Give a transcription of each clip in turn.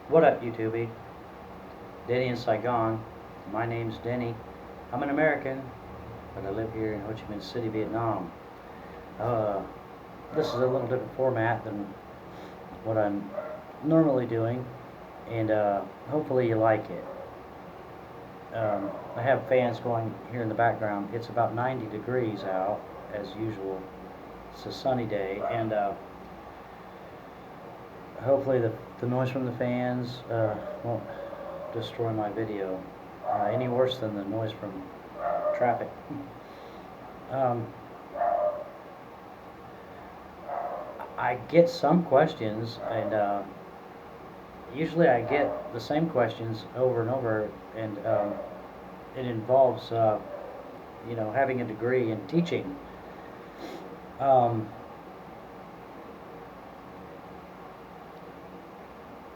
What up, YouTube? Denny in Saigon. My name's Denny. I'm an American, but I live here in Ho Chi Minh City, Vietnam. Uh, this is a little different format than what I'm normally doing, and hopefully you like it. I have fans going here in the background. It's about 90 degrees out, as usual. It's a sunny day, and hopefully the noise from the fans won't destroy my video any worse than the noise from traffic. um, I get some questions, and usually I get the same questions over and over, and it involves having a degree in teaching. um,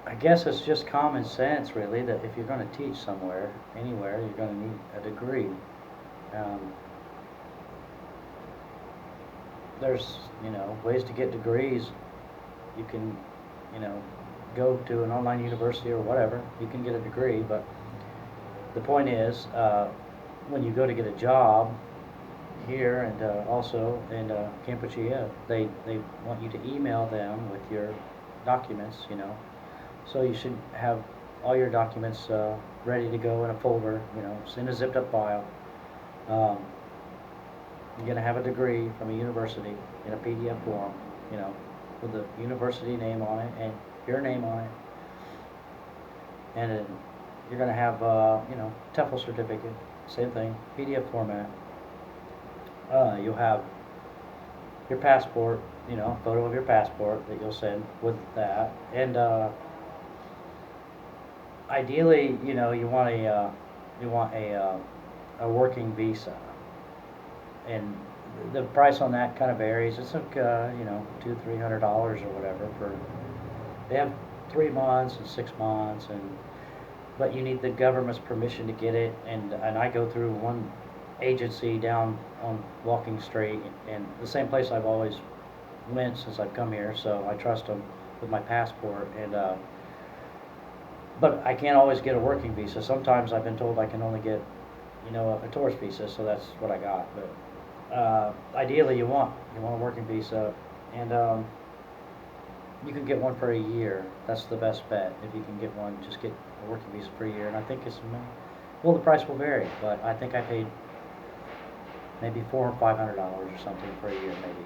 I guess it's just common sense, really, that if you're going to teach somewhere, anywhere, you're going to need a degree. Um, there's, ways to get degrees. You can, go to an online university or whatever. You can get a degree, but the point is, when you go to get a job here and also in Kampuchea, they want you to email them with your documents, So you should have all your documents ready to go in a folder, it's in a zipped up file. Um, you're going to have a degree from a university in a PDF form, with the university name on it and your name on it. And then you're going to have, TEFL certificate, same thing, PDF format. You'll have your passport, photo of your passport that you'll send with that. And ideally, you want a working visa, and the price on that kind of varies. It's like $200-300 or whatever for. They have 3 months and 6 months, but you need the government's permission to get it, and I go through one agency down on Walking Street, and the same place I've always went since I've come here, so I trust them with my passport. And but I can't always get a working visa. Sometimes I've been told I can only get, a tourist visa, so that's what I got. But ideally, you want a working visa, and you can get one for a year. That's the best bet. If you can get one, just get a working visa for a year. And I think the price will vary, but I think I paid maybe $400 or $500 or something for a year, maybe.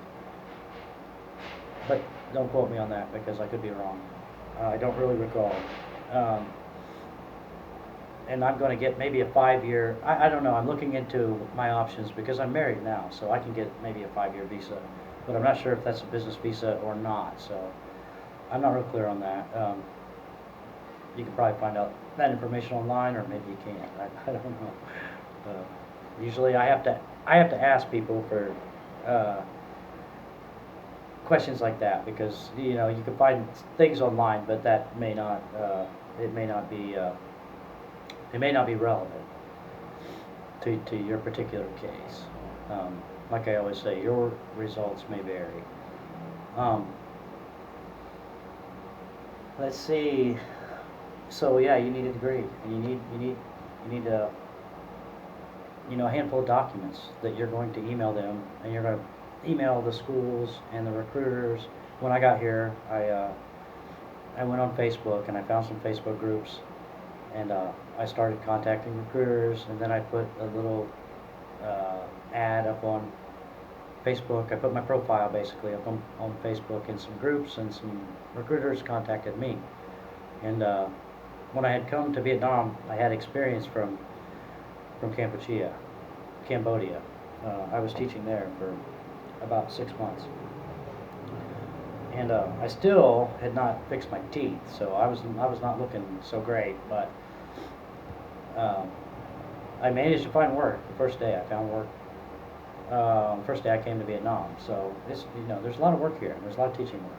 But don't quote me on that because I could be wrong. I don't really recall. And I'm going to get maybe a 5-year. I don't know. I'm looking into my options because I'm married now, so I can get maybe a 5-year visa, but I'm not sure if that's a business visa or not. So I'm not real clear on that. You can probably find out that information online, or maybe you can't. I don't know. Usually, I have to ask people for questions like that because you can find things online, but that may not. It may not be. It may not be relevant to your particular case. Like I always say, your results may vary. Let's see. So yeah, you need a degree, and you need a handful of documents that you're going to email them, and you're going to email the schools and the recruiters. When I got here, I went on Facebook and I found some Facebook groups, and I started contacting recruiters, and then I put a little ad up on Facebook. I put my profile basically up on Facebook in some groups, and some recruiters contacted me. And when I had come to Vietnam, I had experience from Cambodia. I was teaching there for about 6 months. And I still had not fixed my teeth, so I was not looking so great, but I managed to find work. The first day I found work. First day I came to Vietnam, so it's there's a lot of work here. There's a lot of teaching work.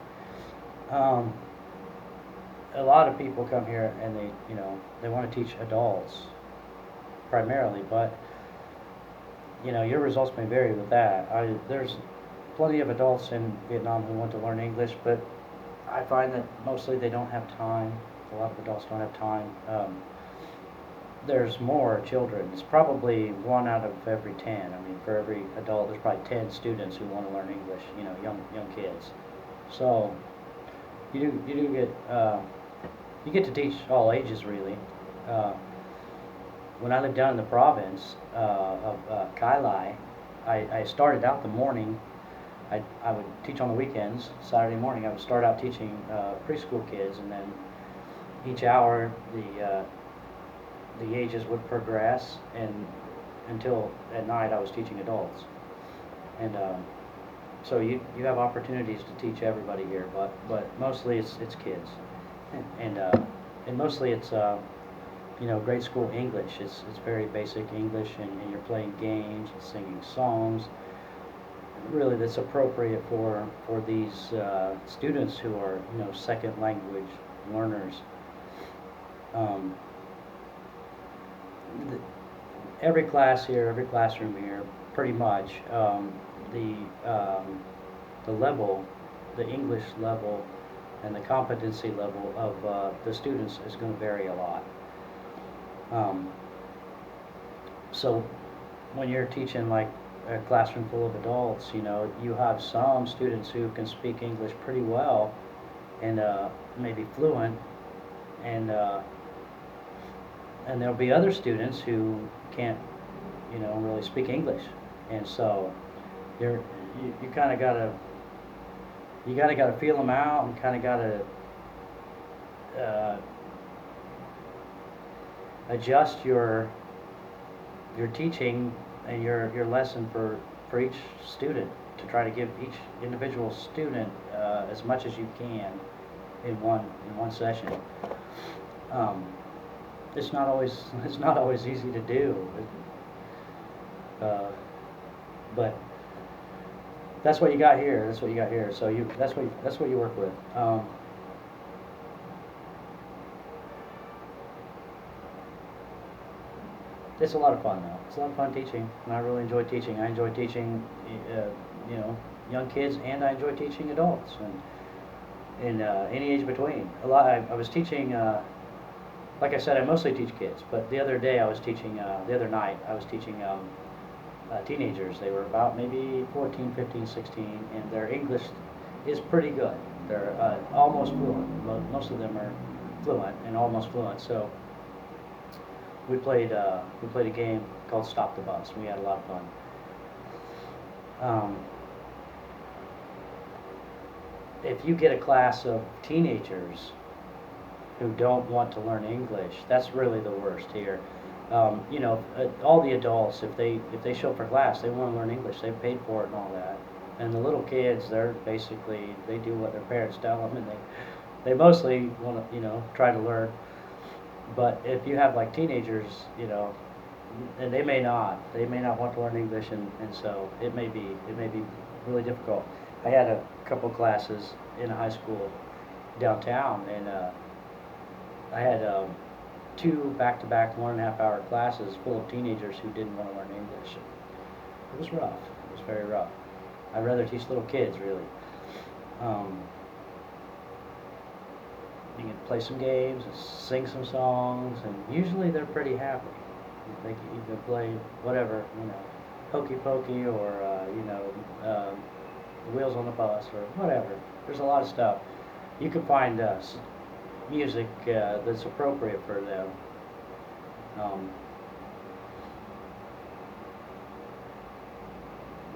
A lot of people come here and they want to teach adults primarily, but your results may vary with that. There's plenty of adults in Vietnam who want to learn English, but I find that mostly they don't have time. A lot of adults don't have time. There's more children. It's probably 1 out of every 10. I mean, for every adult, there's probably 10 students who want to learn English. You know, young kids. So you do get you get to teach all ages really. Uh, when I lived down in the province of Kailai, I started out the morning. I would teach on the weekends. Saturday morning, I would start out teaching preschool kids, and then each hour the ages would progress, and until at night I was teaching adults. And so you have opportunities to teach everybody here, but mostly it's kids, and mostly it's you know, grade school English. It's very basic English, and you're playing games and singing songs. Really, that's appropriate for these students who are, you know, second language learners. Um, every class here, every classroom here, pretty much the level, the English level, and the competency level of the students is going to vary a lot. So when you're teaching like a classroom full of adults, you know, you have some students who can speak English pretty well and maybe fluent, and there'll be other students who can't, you know, really speak English, and so you kind of gotta feel them out, and kind of gotta adjust your teaching and your lesson for each student, to try to give each individual student as much as you can in one session. It's not always easy to do, but that's what you got here. That's what you got here. So that's what you work with. It's a lot of fun though. It's a lot of fun teaching, and I really enjoy teaching. I enjoy teaching, you know, young kids, and I enjoy teaching adults, and any age between. I was teaching. Like I said, I mostly teach kids, but the other day I was teaching. The other night I was teaching teenagers. They were about maybe 14, 15, 16, and their English is pretty good. They're almost fluent. Most of them are fluent and almost fluent. So we played a game called Stop the Bus. We had a lot of fun. If you get a class of teenagers who don't want to learn English, that's really the worst here. You know, all the adults, if they show up for class, they want to learn English. They've paid for it and all that. And the little kids, they do what their parents tell them, and they mostly want to, you know, try to learn. But if you have like teenagers, you know, and they may not want to learn English, and so it may be really difficult. I had a couple classes in a high school downtown, and I had 2 back-to-back 1.5-hour classes full of teenagers who didn't want to learn English. It was rough. It was very rough. I'd rather teach little kids, really. You can play some games and sing some songs, and usually they're pretty happy. You can play whatever, you know, hokey pokey, or you know, wheels on the bus, or whatever. There's a lot of stuff. You can find music that's appropriate for them.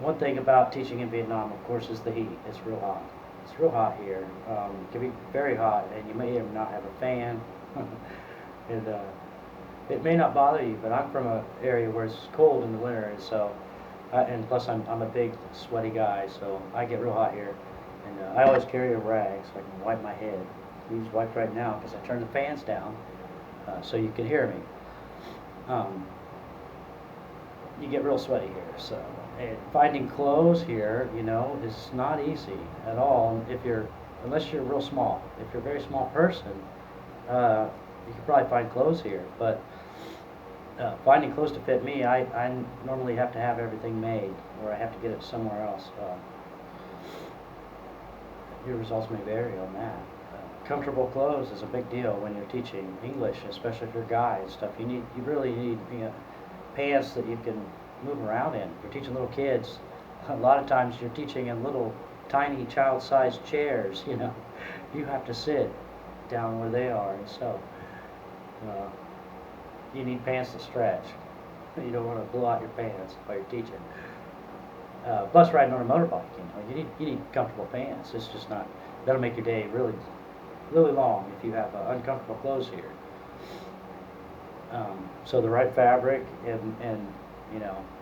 One thing about teaching in Vietnam, of course, is the heat. It's real hot. It's real hot here. It can be very hot, and you may even not have a fan. And it may not bother you, but I'm from an area where it's cold in the winter, and so, and plus I'm a big sweaty guy, so I get real hot here. And I always carry a rag so I can wipe my head. He's wiped right now because I turned the fans down so you can hear me. You get real sweaty here, so. And finding clothes here, you know, is not easy at all. Unless you're real small. If you're a very small person, you can probably find clothes here. But finding clothes to fit me, I normally have to have everything made, or I have to get it somewhere else. Your results may vary on that. comfortable clothes is a big deal when you're teaching English, especially if you're a guy and stuff. You really need, pants that you can move around in. If you're teaching little kids, a lot of times you're teaching in little tiny child-sized chairs. You have to sit down where they are, and so you need pants to stretch. You don't want to blow out your pants while you're teaching. Bus riding on a motorbike, you need comfortable pants. It's just not, that'll make your day really, really long if you have uncomfortable clothes here. So the right fabric and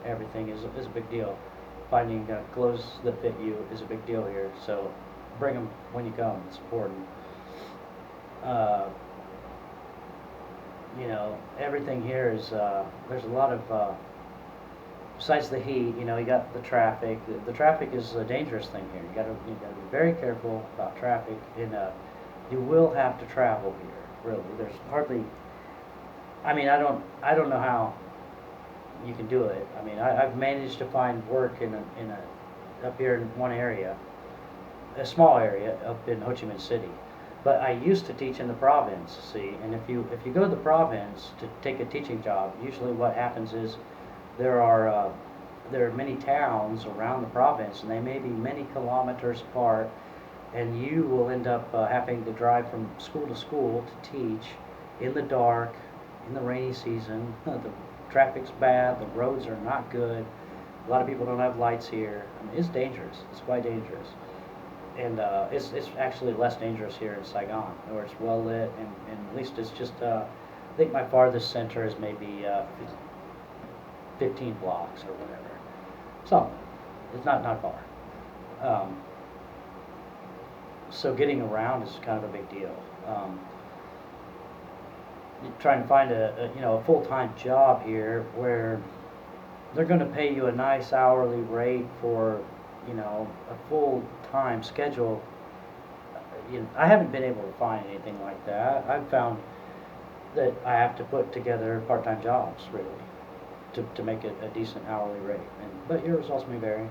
everything is a big deal. Finding clothes that fit you is a big deal here. So bring them when you come. It's important. Everything here is there's a lot of besides the heat. You got the traffic. The traffic is a dangerous thing here. You got to be very careful about traffic, and you will have to travel here. Really, there's hardly. I don't know how you can do it. I've managed to find work up here in one area, a small area up in Ho Chi Minh City. But I used to teach in the province, see, and if you go to the province to take a teaching job, usually what happens is there are many towns around the province, and they may be many kilometers apart, and you will end up having to drive from school to school to teach in the dark, in the rainy season. The traffic's bad, the roads are not good, a lot of people don't have lights here. It's dangerous, it's quite dangerous. And it's actually less dangerous here in Saigon, where it's well lit, and at least it's just, I think my farthest center is maybe 15 blocks or whatever. So, it's not far. So getting around is kind of a big deal. You're trying to find a full-time job here where they're going to pay you a nice hourly rate for a full-time schedule. I haven't been able to find anything like that. I've found that I have to put together part-time jobs really to make it a decent hourly rate. But your results may vary,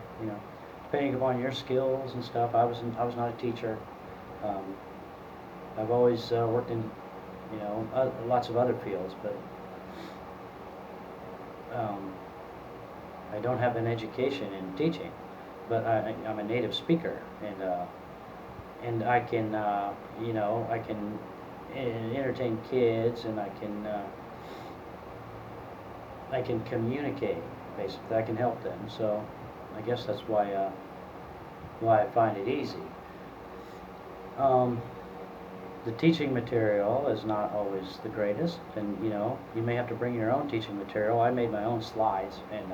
depending upon your skills and stuff. I was not a teacher. I've always worked in lots of other fields, but I don't have an education in teaching. But I'm a native speaker, and I can I can entertain kids, and I can communicate. Basically, I can help them. So I guess that's why I find it easy. The teaching material is not always the greatest, and you may have to bring your own teaching material. I made my own slides and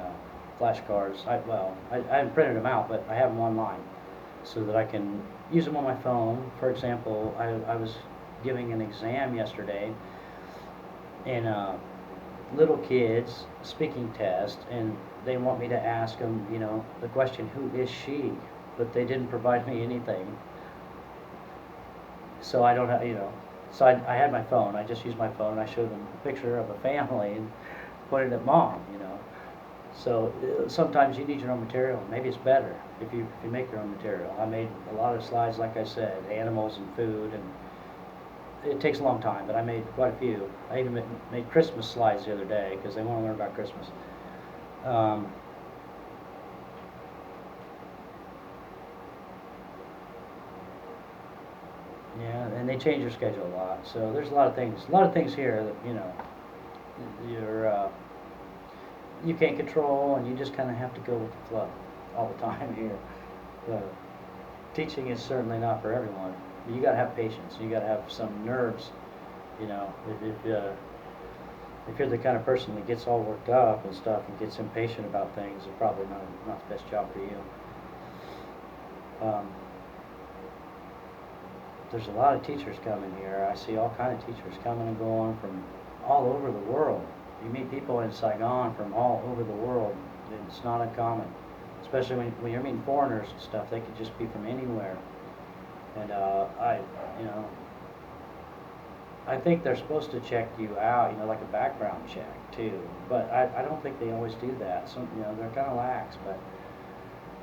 flashcards. I haven't printed them out, but I have them online so that I can use them on my phone. For example, I was giving an exam yesterday, and little kids speaking test, and they want me to ask them the question, who is she? But they didn't provide me anything, so I don't have so I had my phone. I just used my phone, and I showed them a picture of a family and pointed at mom. So sometimes you need your own material. Maybe it's better if you make your own material. I made a lot of slides, like I said, animals and food, and it takes a long time, but I made quite a few. I even made Christmas slides the other day because they want to learn about Christmas. Yeah, and they change your schedule a lot. So there's a lot of things here that you can't control, and you just kind of have to go with the flow all the time here. Teaching is certainly not for everyone. You got to have patience. You got to have some nerves. If you're the kind of person that gets all worked up and stuff and gets impatient about things, it's probably not the best job for you. There's a lot of teachers coming here. I see all kinds of teachers coming and going from all over the world. You meet people in Saigon from all over the world. It's not uncommon, especially when you're meeting foreigners and stuff. They could just be from anywhere. And I think they're supposed to check you out, like a background check too. But I don't think they always do that. They're kind of lax, but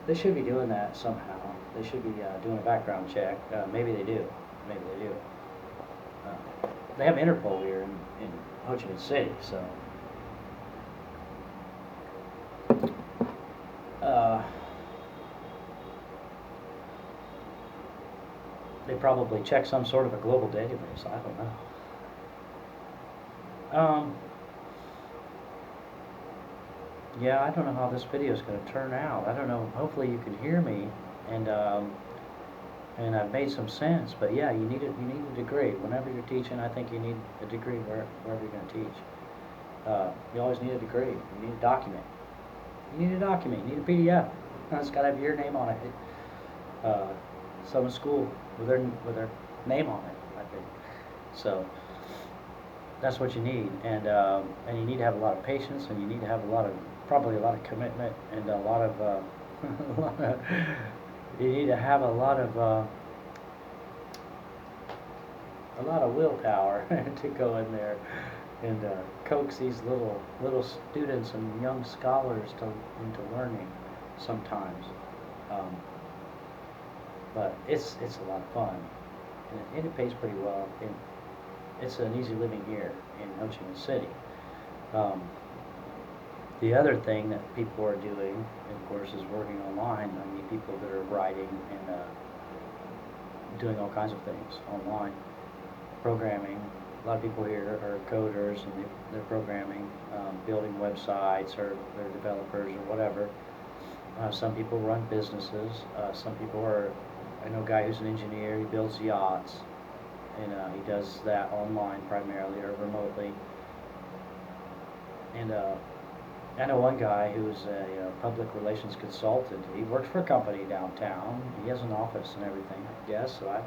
they should be doing that somehow. They should be doing a background check. Maybe they do. Maybe they do. They have Interpol here in Ho Chi Minh City, so they probably check some sort of a global database. I don't know. Yeah, I don't know how this video is going to turn out. I don't know. Hopefully you can hear me, and I've made some sense. But yeah, you need a degree whenever you're teaching. I think you need a degree wherever you're going to teach. You always need a degree. You need a document. You need a document. You need a PDF. It's got to have your name on it. Some school with their name on it, I think. So that's what you need, and you need to have a lot of patience, and you need to have probably a lot of commitment, and a lot of you need to have a lot of willpower to go in there and coax these little students and young scholars into learning sometimes. But it's a lot of fun, and it pays pretty well. And it's an easy living here in Ho Chi Minh City. The other thing that people are doing, of course, is working online. I mean, people that are writing and doing all kinds of things online, programming. A lot of people here are coders, and they're programming, building websites, or they're developers or whatever. Some people run businesses. Some people are. I know a guy who's an engineer. He builds yachts, and he does that online primarily or remotely. And I know one guy who's a public relations consultant. He works for a company downtown. He has an office and everything, I guess. So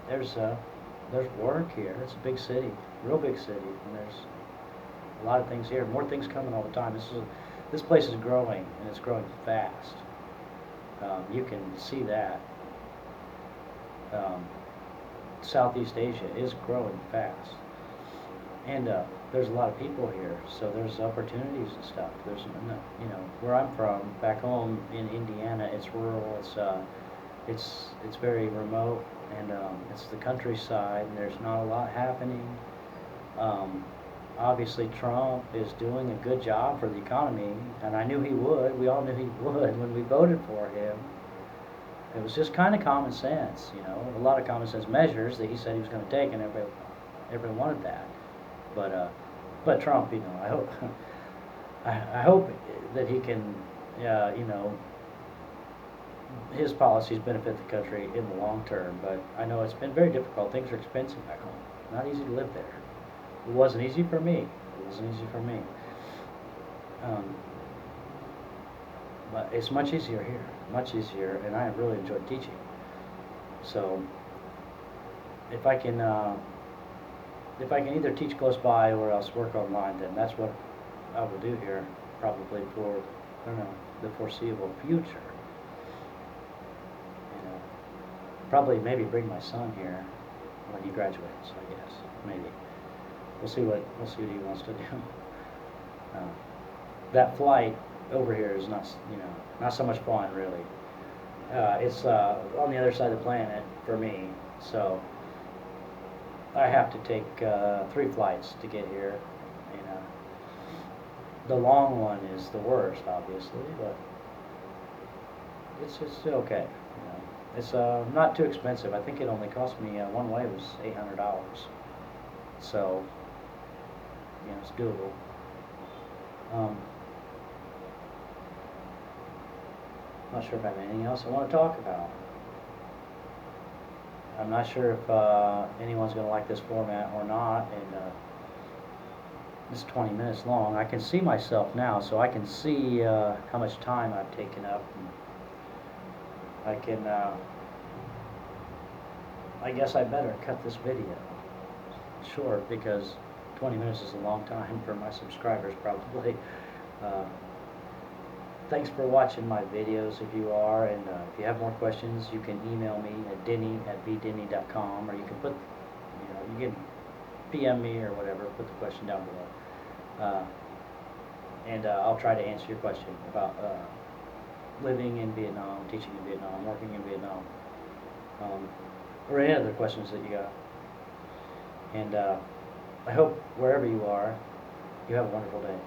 there's work here. It's a big city, real big city, and there's a lot of things here. More things coming all the time. This place is growing, and it's growing fast. You can see that. Southeast Asia is growing fast, and there's a lot of people here, so there's opportunities and stuff. There's, where I'm from, back home in Indiana, it's rural. It's very remote, and it's the countryside, and there's not a lot happening. Obviously, Trump is doing a good job for the economy, and I knew he would. We all knew he would when we voted for him. It was just kind of common sense, a lot of common sense measures that he said he was going to take, and everybody wanted that. But Trump, I hope, I hope that he can, his policies benefit the country in the long term. But I know it's been very difficult. Things are expensive back home. Not easy to live there. It wasn't easy for me. But it's much easier here. Much easier, and I have really enjoyed teaching. So if I can either teach close by or else work online, then that's what I will do here, probably for, the foreseeable future. Probably maybe bring my son here when he graduates, I guess. Maybe. We'll see what he wants to do. That flight over here is not so much fun, really. It's on the other side of the planet for me, so I have to take 3 flights to get here. The long one is the worst, obviously, but it's okay. It's not too expensive. I think it only cost me one way was $800, so it's doable. Not sure if I have anything else I want to talk about. I'm not sure if anyone's going to like this format or not, and it's 20 minutes long. I can see myself now, so I can see how much time I've taken up. And I guess I better cut this video short, because 20 minutes is a long time for my subscribers, probably. Thanks for watching my videos if you are, and if you have more questions, you can email me at denny@bdenny.com, or you can you can PM me or whatever, put the question down below. And I'll try to answer your question about living in Vietnam, teaching in Vietnam, working in Vietnam, or any other questions that you got. And I hope wherever you are, you have a wonderful day.